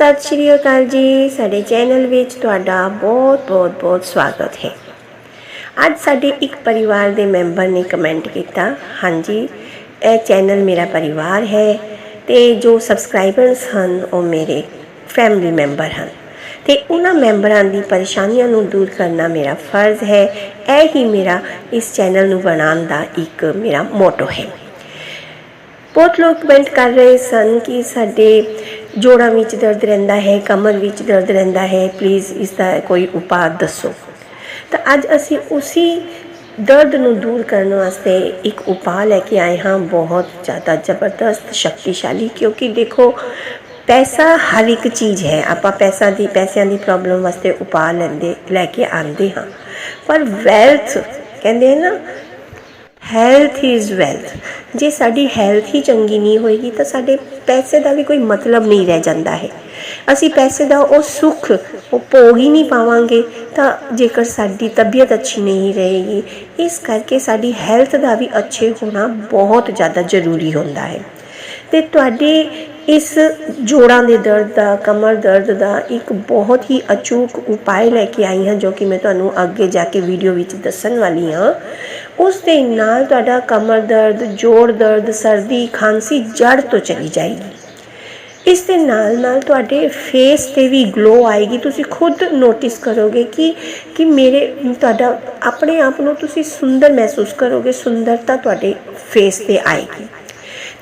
सत श्री अकाल जी। साडे चैनल विच तुहाडा बहुत बहुत बहुत स्वागत है। अज साडे एक परिवार के मैंबर ने कमेंट किया, हाँ जी यह चैनल मेरा परिवार है तो जो सबसक्राइबर्स हैं वो मेरे फैमिली मैंबर हैं तो उन्होंने मैंबरां दी परेशानियों नूं दूर करना मेरा फर्ज है। यही मेरा इस चैनल नूं बनाउण दा एक मेरा मोटो है। बहुत लोग कमेंट कर रहे सन कि साडे जोड़ों में दर्द रहिंदा है, कमर में दर्द रहिंदा है, प्लीज़ इसका कोई उपाय दसो। तो अज असी उसी दर्द नूं दूर करने वास्ते एक उपाय लैके आए हाँ, बहुत ज़्यादा ज़बरदस्त शक्तिशाली। क्योंकि देखो पैसा हर एक चीज़ है, आप पैसों की प्रॉब्लम वास्ते उपाय लैके आते हाँ, पर वैल्थ कहते हैं ना, हैल्थ इज़ वेल्थ। जे साडी हैल्थ ही चंगी नहीं होएगी तो साडे पैसे का भी कोई मतलब नहीं रह जाता है। असी पैसे का वो सुख वो भोग ही नहीं पावांगे तो जेकर साडी तबीयत अच्छी नहीं रहेगी। इस करके साडी हैल्थ का भी अच्छे होना बहुत ज़्यादा जरूरी होता है। तो तुहाडे इस जोड़ों के दर्द का, कमर दर्द का एक बहुत ही अचूक उपाय लैके आई हाँ, जो कि मैं तुहानू अगे जाके वीडियो विच दस्सण वाली हाँ। उस दे नाल तुहाडा कमर दर्द, जोड़ दर्द, सर्दी, खांसी जड़ तो चली जाएगी। इस दे नाल तुहाडे फेस ते भी ग्लो आएगी। तुसी खुद नोटिस करोगे कि मेरे तुहाडा अपने आप नू तुसी सुंदर महसूस करोगे, सुंदरता तुहाडे फेस ते आएगी।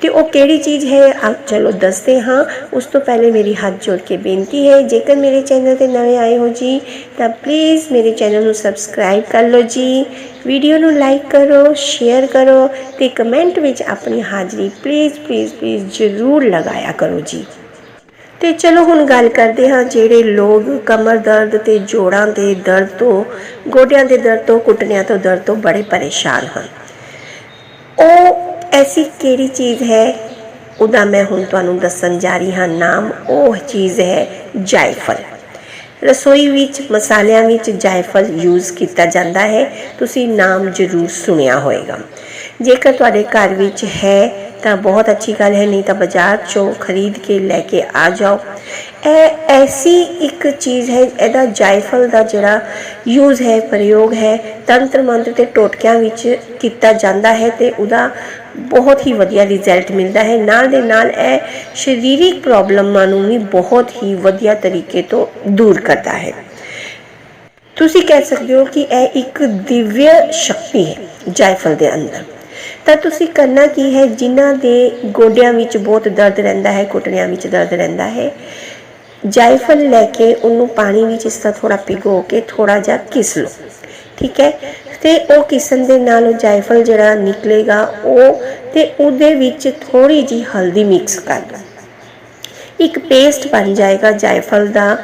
तो वो केड़ी चीज़ है अब चलो दसते हाँ। उस तो पहले मेरी हाथ जोड़ के बेनती है, जेकर मेरे चैनल ते नवे आए हो जी तो प्लीज़ मेरे चैनल नू सबसक्राइब कर लो जी, वीडियो नू लाइक करो, शेयर करो तो कमेंट विच अपनी हाज़री प्लीज़ प्लीज़ प्लीज़ जरूर लगाया करो जी। तो चलो हुण गल करते हाँ, जेड़े लोग कमर दर्द ते जोड़ां दे दर्द तो, गोडियां दे दर्द तो, घुटनियां तो दर्द तो बड़े परेशान हैं, ओ ऐसी केड़ी चीज़ है उदा मैं हुण तुहानू दस्सण जा रही हाँ। नाम वो चीज़ है जायफल। रसोई विच मसालियां विच जायफल यूज़ किया जाता है, तुसी नाम जरूर सुनिया होएगा। जेकर तुहाडे घर विच है तो बहुत अच्छी गल है, नहीं तो बाजार चो खरीद के लैके आ जाओ। ऐसी एक चीज़ है, एदा जायफल का जिहड़ा यूज़ है, प्रयोग है, तंत्र मंत्र ते टोटकियां विच किया जाता है तो उदा बहुत ही वधिया रिजल्ट मिलता है। नाल दे नाल शरीरिक प्रॉब्लमां नूं भी बहुत ही वधिया तरीके तो दूर करता है। तुसी कह सकते हो कि यह एक दिव्य शक्ति है जायफल के अंदर। तो तुसी करना की है, जिन्हां दे गोडियां विच बहुत दर्द रहिंदा है, घुटनियां विच दर्द रहिंदा है, जायफल लैके उन्होंने पानी में इस तरह थोड़ा भिगो के थोड़ा जा घिस लो, ठीक है। तो वो घिसन दे नाल जायफल जरा निकलेगा वो, ते उहदे विच थोड़ी जी हल्दी मिक्स कर दो, एक पेस्ट बन जाएगा जायफल का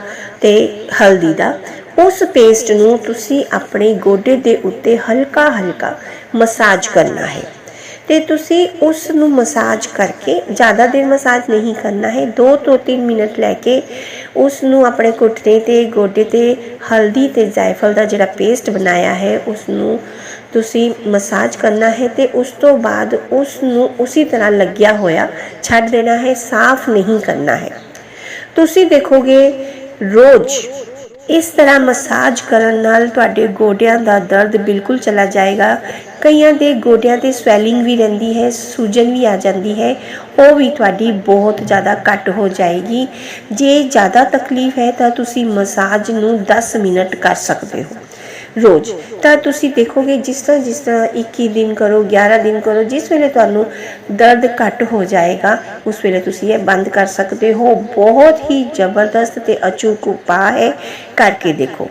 ते हल्दी का। उस पेस्ट नूं तुसी अपने गोडे दे उत्ते हल्का हल्का मसाज करना है। तो तुसी उस नूं मसाज करके, ज़्यादा देर मसाज नहीं करना है, 2 तो 3 मिनट लैके उस नूं अपने घुटने ते गोडे ते हल्दी ते जायफल का जिहड़ा पेस्ट बनाया है उस नूं तुसी मसाज करना है। तो उस तो बाद उस नूं उसी तरह लग्या होया छड्ड देना है, साफ नहीं करना है। तुसी देखोगे रोज़ इस तरह मसाज करन नाल तुहाडे गोडियां दा दर्द बिल्कुल चला जाएगा। कईयां दे गोडियां ते स्वैलिंग भी रहिंदी है, सूजन भी आ जाती है, वो भी तुहाडी बहुत ज़्यादा घट हो जाएगी। जे ज़्यादा तकलीफ है तो तुसी मसाज नूं 10 मिनट कर सकते हो रोज़। तो तुसी देखोगे जिस तरह 21 दिन करो, 11 दिन करो, जिस वेले तुहानू दर्द घट हो जाएगा उस वेले तुसी ये बंद कर सकते हो। बहुत ही ज़बरदस्त ते अचूक उपाय है, करके देखो।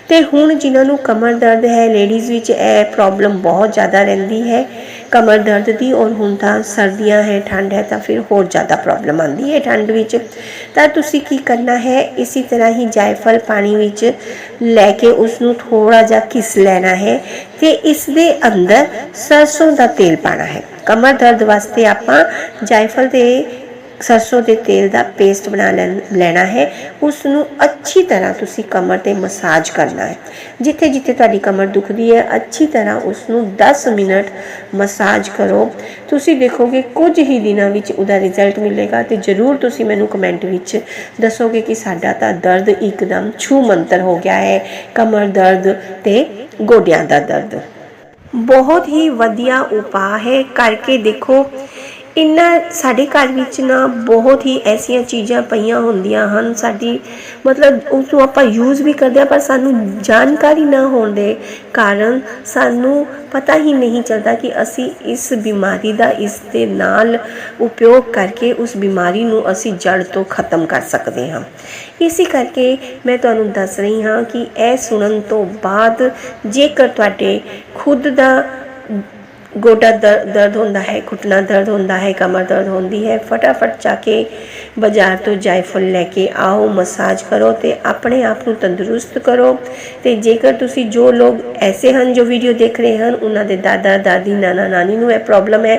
तो हुण जिन्होंने कमर दर्द है, लेडीज़ विच प्रॉब्लम बहुत ज़्यादा रहिंदी है कमर दर्द की, और हुण तां सर्दियां है, ठंड है तो फिर होर ज़्यादा प्रॉब्लम आती है ठंड विच। तो तुसी की करना है, इसी तरह ही जायफल पानी विच लैके उसनूं थोड़ा जा घिस लेना है तो इस दे अंदर सरसों का तेल पाना है। कमर दर्द वास्ते आपां जायफल ते सरसों के तेल का पेस्ट बना लेना है। उसनू अच्छी तरह तुसी कमर ते मसाज करना है। जिथे जिथे तुहाडी कमर दुखदी है अच्छी तरह उसनू 10 मिनट मसाज करो। तुसी देखोगे कुछ ही दिनों विच उहदा रिजल्ट मिलेगा। तो जरूर तुसी मैनू कमेंट विच दसोगे कि साडा तां दर्द एकदम छू मंतर हो गया है, कमर दर्द ते गोडियां दा दर्द। बहुत ही वधिया उपाय है, करके देखो। इन्ना साडे घर विच ना बहुत ही ऐसिया चीज़ां पईयां हुंदियां हन, साडी मतलब उसनूं आपां यूज़ भी करदे पर सानू जानकारी ना होने दे कारण सानू पता ही नहीं चलता कि असी इस बीमारी का इस दे नाल उपयोग करके उस बीमारी नूं असी जड़ तो ख़त्म कर सकते हाँ। इसी करके मैं तुहानूं दस रही हाँ कि यह सुनन तो बाद जेकर तुहाडे खुद दा गोडा दर्द होंदा है, घुटना दर्द होंदा है, कमर दर्द होंदी है, फटाफट जाके बाजार तो जायफल लैके आओ, मसाज करो तो अपने आप को तंदुरुस्त करो। तो जेकर तुसी जो लोग ऐसे हैं जो वीडियो देख रहे हैं उन्हों के दादा दादी नाना नानी नूं यह प्रॉब्लम है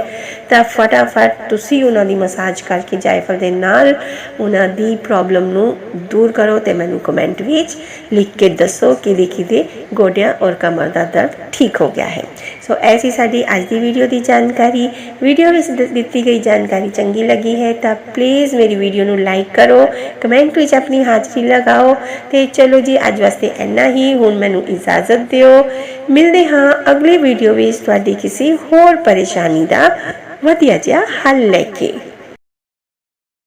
तो फटाफट तुसी उन्हों की मसाज करके जायफल के नाल उन्हों की प्रॉब्लम नूं दूर करो। तो मैनू कमेंट विच लिख के दसो कि किदे गोडियां और कमर का दर्द ठीक हो गया है। सो ऐसी साडी आज की वीडियो की जानकारी। वीडियो में दी गई जानकारी चंगी लगी है तो प्लीज़ मेरी वीडियो नूं लाइक करो, कमेंट में अपनी हाज़री लगाओ। तो चलो जी अज वास्ते इन्ना ही, हुण मैनू इजाज़त दिओ। मिलते हाँ अगली वीडियो में तुहाडी किसी होर परेशानी का वधिया जिहा हल लैके।